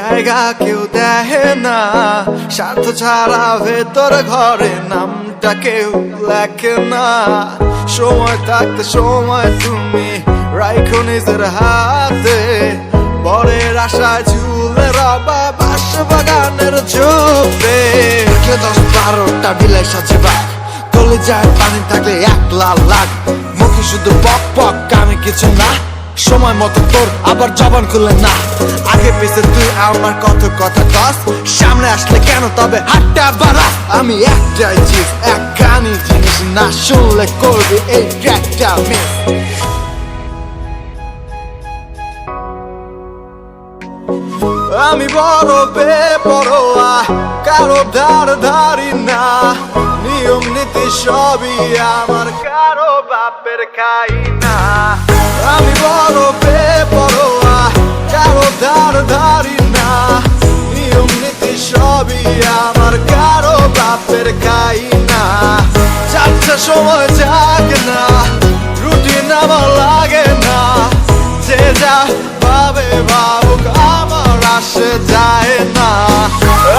জায়গা কেউ দেয় না, স্বার্থ ছাড়া ভেতর ঘরে নামটা কেউ লেখে না। সময় থাকতে সময় তুমি রাইখো নিজের হাতে, বরের আশায় ঝুলে রবা বাস বাগানের ঝোপে। 10-12টা বিলাই সাজে বাঘ, কলিজায় পানি থাকলে 1 লাখ লাখ, মুখে শুধু পক পক কানে কিছু না। সময় মতো তোর আবার জবান খুলে না, আগে পিছে তুই আমার কত কথা কস, সামনে আসলে কেন তবে হাতটা বাড়াস। আমি একটাই জিনিস, একখানি জিনিস, না শুনলে করবি এই ট্র্যাকটা মিস। আমি বড় বেপরোয়া, কারো ধার ধারি না, নিয়ম নীতি সবই আমার, কারো বাপের খাই না। আমি বড় বেপরোয়া, কারো ধার ধারি না, নিয়ম নীতি সবই আমার, কারো বাপের খাই না। যাচ্ছে সময় যাক না, রুটিন আমার লাগে না, যে যা ভাবে ভাবুক আমার আসে যায় না।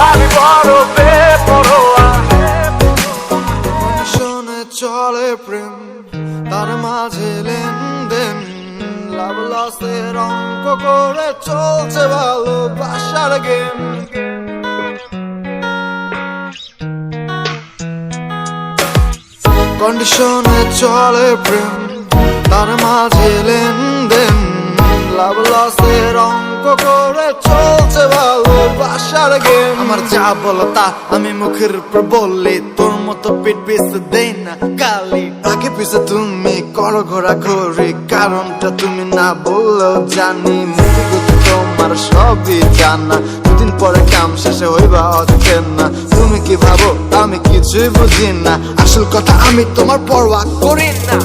আমি বড় বেপরোয়া, শোনে চলে প্রেম, তার মাঝে লেনদেন, লাভ লসের অঙ্ক করে চলছে ভালোবাসার গেম। কন্ডিশনে চলে প্রেম, তার মাঝে লেনদেন, লাভ লসের অঙ্ক করে চলছে ভালোবাসার গেম। আমার যা বলো তা আমি মুখের উপর বললি, তোর মতো পিঠ পিছে দেই না গালি। আগে পিছে তুমি করো ঘোরাঘুরি, কারণটা তুমি না বললেও জানি, মুখে গতি তোমার সবই জানা, দুদিন পরে কাম শেষে হইবা অচেনা। তুমি কি ভাবো আমি কিছুই বুঝি না, আসল কথা আমি তোমার পরোয়া করি না।